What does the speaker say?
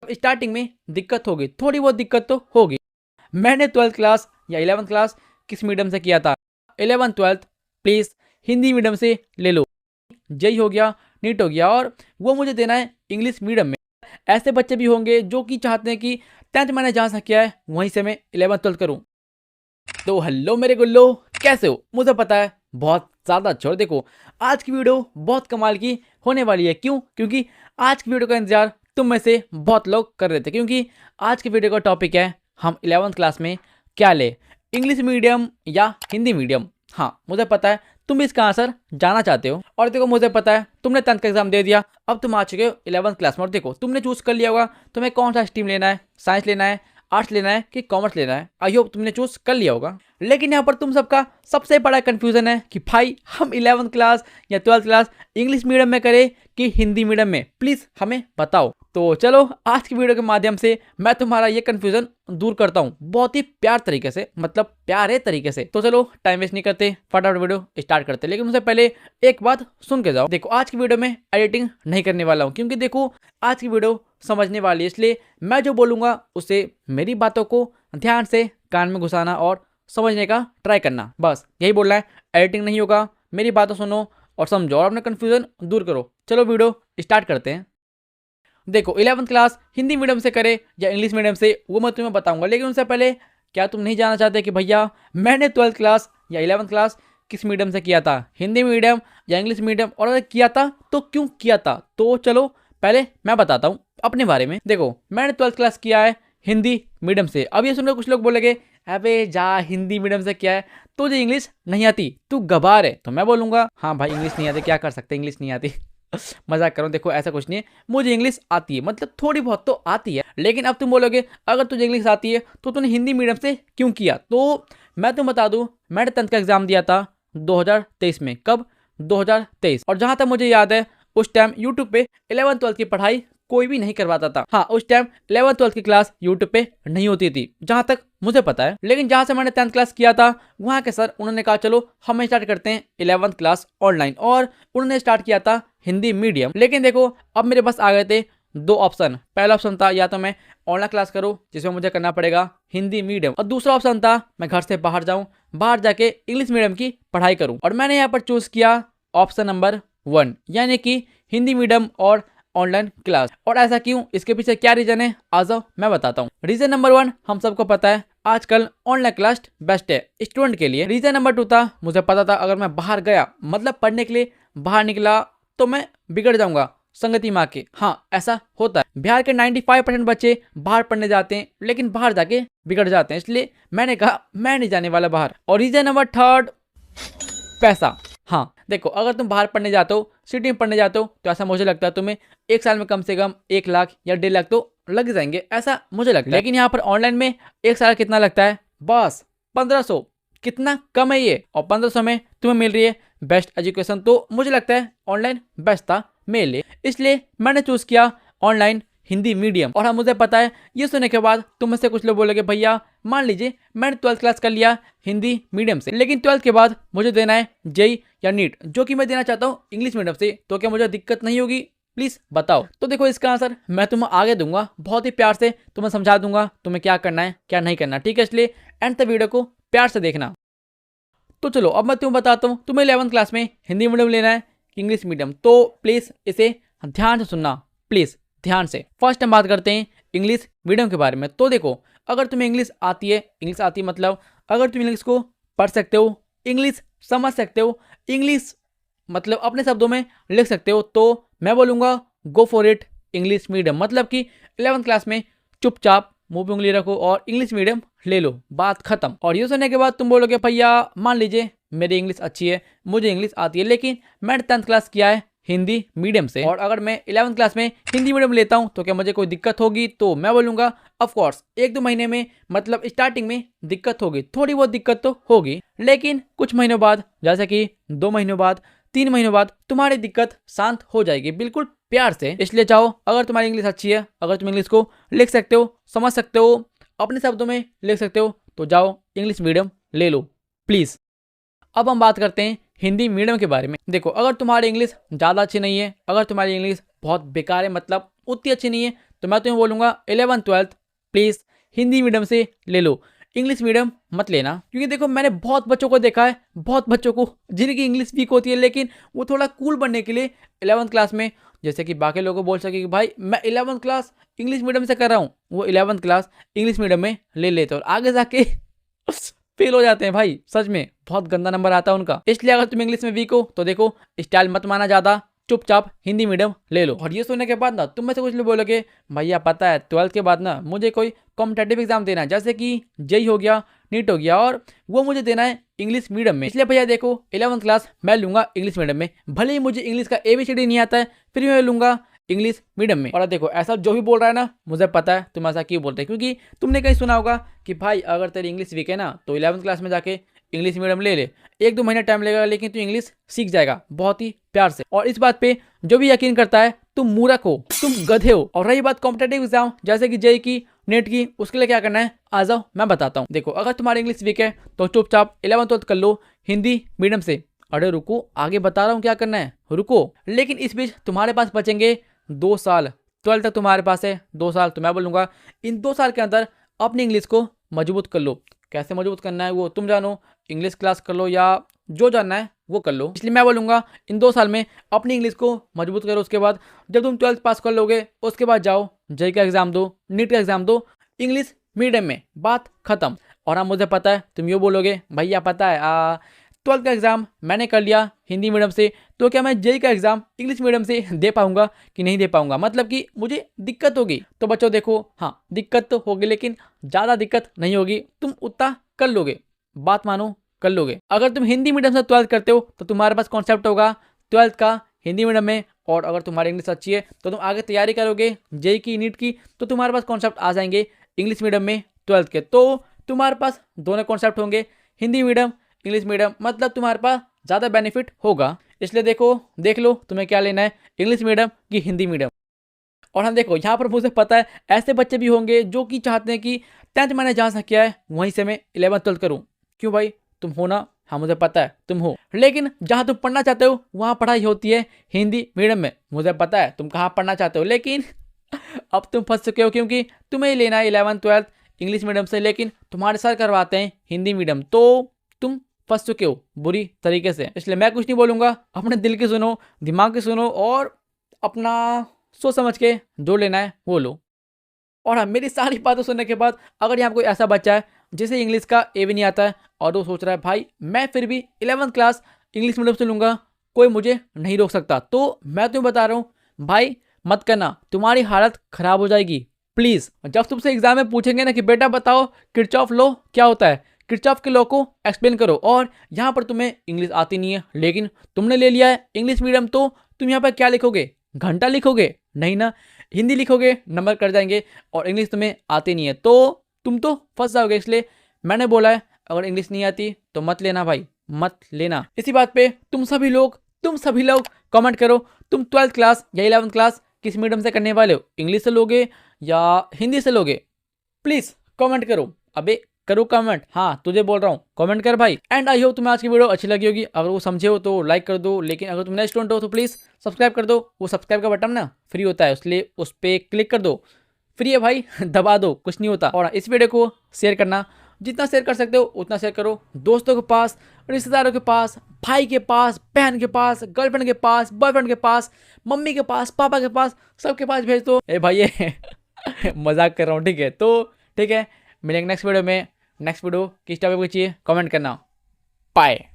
Starting में दिक्कत होगी, थोड़ी बहुत दिक्कत तो होगी। मैंने 12th क्लास या 11th क्लास किस मीडियम से किया था? 11th 12th please Hindi medium से ले लो। जेई हो गया, नीट हो गया, और वो मुझे देना है इंग्लिश मीडियम में। ऐसे बच्चे भी होंगे जो कि चाहते हैं कि 10th मैंने जहाँ से किया है वहीं से मैं 11th 12th करूँ। तो हेलो मेरे गुल्लो, कैसे हो? मुझे पता है बहुत ज़्यादा अच्छे हो। देखो आज की वीडियो बहुत कमाल की होने वाली है। क्यों? क्योंकि आज की वीडियो का इंतजार तुम में से बहुत लोग कर रहे थे। क्योंकि आज की वीडियो का टॉपिक है हम 11th क्लास में क्या ले, इंग्लिश मीडियम या हिंदी मीडियम। हाँ मुझे पता है तुम भी इसका आंसर जाना चाहते हो। और देखो मुझे पता है तुमने 10th का एग्जाम दे दिया, अब तुम आ चुके हो 11th क्लास में। और देखो तुमने चूज कर लिया होगा तुम्हें कौन सा स्ट्रीम लेना है, साइंस लेना है, आर्ट्स लेना है कि कॉमर्स लेना है। आई होप तुमने चूज कर लिया होगा। लेकिन यहाँ पर तुम सबका सबसे बड़ा कंफ्यूजन है कि भाई हम 11th क्लास या 12th क्लास इंग्लिश मीडियम में करें कि हिंदी मीडियम में, प्लीज हमें बताओ। तो चलो आज की वीडियो के माध्यम से मैं तुम्हारा ये कंफ्यूजन दूर करता हूँ बहुत ही प्यार तरीके से, मतलब प्यारे तरीके से। तो चलो टाइम वेस्ट नहीं करते, फटाफट वीडियो स्टार्ट करते। लेकिन उससे पहले एक बात सुन के जाओ। देखो आज की वीडियो में एडिटिंग नहीं करने वाला हूँ, क्योंकि देखो आज की वीडियो समझने वाली है, इसलिए मैं जो बोलूंगा उसे मेरी बातों को ध्यान से कान में घुसाना और समझने का ट्राई करना, बस यही बोलना है। एडिटिंग नहीं होगा, मेरी बातों सुनो और समझो और अपना कंफ्यूजन दूर करो। चलो वीडियो स्टार्ट करते हैं। देखो 11th क्लास हिंदी मीडियम से करे या इंग्लिश मीडियम से वो मैं तुम्हें बताऊंगा, लेकिन उससे पहले क्या तुम नहीं जानना चाहते कि भैया मैंने 12th क्लास या 11th क्लास किस मीडियम से किया था, हिंदी मीडियम या इंग्लिश मीडियम, और अगर किया था तो क्यों किया था? तो चलो पहले मैं बताता हूँ अपने बारे में। देखो मैंने 12th क्लास किया है हिंदी मीडियम से। अब ये सुनकर कुछ लोग बोलेंगे अबे जा हिंदी मीडियम से किया है तुझे इंग्लिश नहीं आती, तू गवार है। तो मैं बोलूंगा हाँ भाई इंग्लिश नहीं आती, क्या कर सकते, इंग्लिश नहीं आती। मजाक करो, देखो ऐसा कुछ नहीं है, मुझे इंग्लिश आती है, मतलब थोड़ी बहुत तो आती है। लेकिन अब तुम बोलोगे अगर तुझे इंग्लिश आती है तो तूने हिंदी मीडियम से क्यों किया? तो मैं तुम्हें बता दूं मैंने 10th का एग्जाम दिया था 2023 में। कब? 2023। और जहां तक मुझे याद है उस टाइम यूट्यूब पे 11th 12th की पढ़ाई कोई भी नहीं करवाता था। हाँ उस टाइम 11th 12th की क्लास यूट्यूब पे नहीं होती थी जहां तक मुझे पता है। लेकिन जहां से मैंने 10th क्लास किया था वहां के सर उन्होंने कहा चलो हम स्टार्ट करते हैं 11th क्लास ऑनलाइन, और उन्होंने स्टार्ट किया था हिंदी मीडियम। लेकिन देखो अब मेरे पास आ गए थे दो ऑप्शन। पहला ऑप्शन था या तो मैं ऑनलाइन क्लास करूं जिसमें मुझे करना पड़ेगा हिंदी मीडियम, और दूसरा ऑप्शन था मैं घर से बाहर जाऊं, बाहर जाके इंग्लिश मीडियम की पढ़ाई करूं। और मैंने यहाँ पर चूज किया ऑप्शन नंबर 1, यानी कि हिंदी मीडियम और ऑनलाइन क्लास। और ऐसा क्यों, इसके पीछे क्या रीजन है, आ जाओ मैं बताता हूँ। रीजन नंबर 1 हम सबको पता है आजकल ऑनलाइन क्लास बेस्ट है स्टूडेंट के लिए। रीजन नंबर 2 था मुझे पता था अगर मैं बाहर गया, मतलब पढ़ने के लिए बाहर निकला, तो मैं बिगड़ जाऊंगा संगति माँ के। हाँ ऐसा होता है, बिहार के 95% बच्चे बाहर पढ़ने जाते हैं लेकिन बाहर जाके बिगड़ जाते हैं, इसलिए मैंने कहा मैं नहीं जाने वाला बाहर। और रीजन नंबर 3 पैसा। हाँ देखो अगर तुम बाहर पढ़ने जाते हो, सिटी में पढ़ने जाते हो, तो ऐसा मुझे लगता है तुम्हें एक साल में कम से कम 1 लाख या 1.5 लाख तो लग जाएंगे, ऐसा मुझे लगता है। लेकिन यहाँ पर ऑनलाइन में एक साल कितना लगता है? बस 1500। कितना कम है ये, और 1500 में तुम्हें मिल रही है बेस्ट एजुकेशन। तो मुझे लगता है ऑनलाइन बेस्ट था मेरे लिए, इसलिए मैंने चूज किया ऑनलाइन हिंदी मीडियम। और हाँ मुझे पता है ये सुनने के बाद तुम में से कुछ लोग बोलोगे भैया मान लीजिए मैंने 12th क्लास कर लिया हिंदी मीडियम से, लेकिन 12th के बाद मुझे देना है जेई या नीट, जो कि मैं देना चाहता हूँ इंग्लिश मीडियम से, तो क्या मुझे दिक्कत नहीं होगी? प्लीज बताओ। तो देखो इसका आंसर मैं तुम्हें आगे दूंगा, बहुत ही प्यार से तुम्हें समझा दूंगा तुम्हें क्या करना है क्या नहीं करना, ठीक है? इसलिए एंड तक वीडियो को प्यार से देखना। तो चलो अब मैं तुम्हें बताता हूँ तुम्हें 11th क्लास में हिंदी मीडियम लेना है कि इंग्लिश मीडियम। तो प्लीज इसे ध्यान से सुनना, प्लीज ध्यान से। फर्स्ट हम बात करते हैं इंग्लिश मीडियम के बारे में। तो देखो अगर तुम्हें इंग्लिश आती है, इंग्लिश आती है मतलब अगर तुम इंग्लिश को पढ़ सकते हो, इंग्लिश समझ सकते हो, इंग्लिश मतलब अपने शब्दों में लिख सकते हो, तो मैं बोलूँगा go for it English medium. मतलब कि 11th क्लास में चुपचाप मुंह पे उंगली रखो और इंग्लिश मीडियम ले लो, बात खत्म। और ये सुनने के बाद तुम बोलोगे भैया मान लीजिए मेरी इंग्लिश अच्छी है, मुझे इंग्लिश आती है, लेकिन मैंने 10th क्लास किया है हिंदी मीडियम से, और अगर मैं 11th क्लास में हिंदी मीडियम लेता हूं तो क्या मुझे कोई दिक्कत होगी? तो मैं बोलूंगा ऑफ कोर्स 1-2 महीने में, मतलब स्टार्टिंग में दिक्कत होगी, थोड़ी बहुत दिक्कत तो होगी, लेकिन कुछ महीनों बाद, जैसे कि 2 महीनों बाद, 3 महीनों बाद तुम्हारी दिक्कत शांत हो जाएगी, बिल्कुल प्यार से। इसलिए चाहो अगर तुम्हारी इंग्लिश अच्छी है, अगर तुम इंग्लिश को लिख सकते हो, समझ सकते हो, अपने शब्दों में लिख सकते हो, तो जाओ इंग्लिश मीडियम ले लो प्लीज। अब हम बात करते हैं हिंदी मीडियम के बारे में। देखो अगर तुम्हारी इंग्लिश ज़्यादा अच्छी नहीं है, अगर तुम्हारी इंग्लिश बहुत बेकार है, मतलब उतनी अच्छी नहीं है, तो मैं तुम्हें बोलूँगा 11th-12th प्लीज़ हिंदी मीडियम से ले लो, इंग्लिश मीडियम मत लेना। क्योंकि देखो मैंने बहुत बच्चों को देखा है, बहुत बच्चों को जिनकी इंग्लिश वीक होती है, लेकिन वो थोड़ा कूल बनने के लिए 11th क्लास में, जैसे कि बाकी लोगों को बोल सके कि भाई मैं 11th क्लास इंग्लिश मीडियम से कर रहा हूँ, वो 11th क्लास इंग्लिश मीडियम में ले लेते और आगे जाके फेल हो जाते हैं भाई। सच में बहुत गंदा नंबर आता है उनका। इसलिए अगर तुम इंग्लिश में वीक हो तो देखो स्टाइल मत माना ज़्यादा, चुपचाप हिंदी मीडियम ले लो। और ये सुनने के बाद ना तुम में से कुछ लोग बोलोगे भैया पता है 12th के बाद ना मुझे कोई कॉम्पिटेटिव एग्जाम देना है, जैसे कि जेई हो गया, नीट हो गया, और वो मुझे देना है इंग्लिश मीडियम में। इसलिए भैया देखो 11th क्लास मैं लूंगा इंग्लिश मीडियम में, भले ही मुझे इंग्लिश का ABCD नहीं आता है, फिर भी मैं लूंगा इंग्लिश मीडियम में। और देखो ऐसा जो भी बोल रहा है ना, मुझे पता है तुम ऐसा क्यों बोलते हैं, क्योंकि तुमने कहीं सुना होगा कि भाई अगर तेरी इंग्लिश वीक है ना तो 11th क्लास में जाके इंग्लिश मीडियम ले ले, 1-2 महीना टाइम लगेगा लेकिन तू इंग्लिश सीख जाएगा बहुत ही प्यार से। और इस बात पे जो भी यकीन करता है तुम मूर्ख हो, तुम गधे हो। और रही बात कॉम्पिटेटिव एग्जाम जैसे कि जेई की, नेट की, उसके लिए क्या करना है आ जाओ मैं बताता हूँ। देखो अगर तुम्हारी इंग्लिश वीक है तो चुपचाप 11th-12th कर लो हिंदी मीडियम से। अरे रुको, आगे बता रहा हूँ क्या करना है, रुको। लेकिन इस बीच तुम्हारे पास बचेंगे 2 साल, 12th तक तुम्हारे पास है 2 साल। तो मैं बोलूँगा इन 2 साल के अंदर अपनी इंग्लिश को मजबूत कर लो। कैसे मजबूत करना है वो तुम जानो, इंग्लिश क्लास कर लो या जो जानना है वो कर लो। इसलिए मैं बोलूँगा इन 2 साल में अपनी इंग्लिश को मजबूत करो। उसके बाद जब तुम 12th पास कर लोगे उसके बाद जाओ जेई का एग्जाम दो, नीट का एग्जाम दो इंग्लिश मीडियम में, बात खत्म। और हाँ मुझे पता है तुम ये बोलोगे भैया पता है 12th का एग्जाम मैंने कर लिया हिंदी मीडियम से, तो क्या मैं जेई का एग्जाम इंग्लिश मीडियम से दे पाऊंगा कि नहीं दे पाऊंगा, मतलब कि मुझे दिक्कत होगी। तो बच्चों देखो हाँ दिक्कत तो होगी लेकिन ज़्यादा दिक्कत नहीं होगी, तुम उतना कर लोगे, बात मानो कर लोगे। अगर तुम हिंदी मीडियम से 12th करते हो तो तुम्हारे पास कॉन्सेप्ट होगा 12th का हिंदी मीडियम में, और अगर तुम्हारी इंग्लिश अच्छी है तो तुम आगे तैयारी करोगे जेई की, नीट की, तो तुम्हारे पास कॉन्सेप्ट आ जाएंगे इंग्लिश मीडियम में 12th के। तो तुम्हारे पास दोनों कॉन्सेप्ट होंगे, हिंदी मीडियम इंग्लिश मीडियम, मतलब तुम्हारे पास ज़्यादा बेनिफिट होगा। इसलिए देखो देख लो तुम्हें क्या लेना है, इंग्लिश मीडियम की हिंदी मीडियम। और हम देखो यहाँ पर मुझे पता है ऐसे बच्चे भी होंगे जो कि चाहते हैं कि 10th मैंने जहाँ से किया है वहीं से मैं 11th-12th करूँ। क्यों भाई तुम हो ना, हाँ मुझे पता है तुम हो, लेकिन जहाँ तुम पढ़ना चाहते हो वहाँ पढ़ाई होती है हिंदी मीडियम में। मुझे पता है तुम कहाँ पढ़ना चाहते हो, लेकिन अब तुम फंस चुके हो क्योंकि तुम्हें लेना है 11th-12th इंग्लिश मीडियम से, लेकिन तुम्हारे सर करवाते हैं हिंदी मीडियम, तो तुम फंस चुके हो बुरी तरीके से। इसलिए मैं कुछ नहीं बोलूँगा, अपने दिल की सुनो, दिमाग की सुनो और अपना सोच समझ के जो लेना है वो लो। और हाँ मेरी सारी बातें सुनने के बाद अगर यहाँ कोई ऐसा बच्चा है जिसे इंग्लिश का ए भी नहीं आता है और वो सोच रहा है भाई मैं फिर भी 11th क्लास इंग्लिश मीडियम से लूँगा, कोई मुझे नहीं रोक सकता, तो मैं तुम्हें बता रहा हूँ भाई मत करना, तुम्हारी हालत ख़राब हो जाएगी प्लीज़। जब तुमसे एग्जाम में पूछेंगे ना कि बेटा बताओ किरचॉफ लॉ क्या होता है, किरचॉफ के लॉ को एक्सप्लेन करो, और यहाँ पर तुम्हें इंग्लिश आती नहीं है लेकिन तुमने ले लिया है इंग्लिश मीडियम, तो तुम यहाँ पर क्या लिखोगे, घंटा लिखोगे नहीं ना, हिंदी लिखोगे नंबर कट जाएंगे, और इंग्लिश तुम्हें आती नहीं है तो तुम तो फंस जाओगे। इसलिए मैंने बोला है अगर इंग्लिश नहीं आती तो मत लेना भाई, मत लेना। इसी बात पे तुम सभी लोग कमेंट करो, तुम 12th क्लास या 11th क्लास किस मीडियम से करने वाले हो, इंग्लिश से लोगे या हिंदी से लोगे, प्लीज़ कमेंट करो। अबे करो कमेंट, हाँ तुझे बोल रहा हूँ कमेंट कर भाई। एंड आई होप तुम्हें आज की वीडियो अच्छी लगी होगी, अगर वो समझे हो तो लाइक कर दो, लेकिन अगर तुम नए स्टूडेंट हो तो प्लीज़ सब्सक्राइब कर दो। वो सब्सक्राइब का बटन ना फ्री होता है, इसलिए उस पर क्लिक कर दो, फ्री है भाई दबा दो, कुछ नहीं होता। और इस वीडियो को शेयर करना, जितना शेयर कर सकते हो उतना शेयर करो, दोस्तों के पास, रिश्तेदारों के पास, भाई के पास, बहन के पास, गर्लफ्रेंड के पास, बॉयफ्रेंड के पास, मम्मी के पास, पापा के पास, सबके पास भेज दो। ए भाई ये मजाक कर रहा हूँ, ठीक है। तो ठीक है मिलेंगे नेक्स्ट वीडियो में। नेक्स्ट वीडियो किस टॉपिक को चाहिए कमेंट करना। बाय।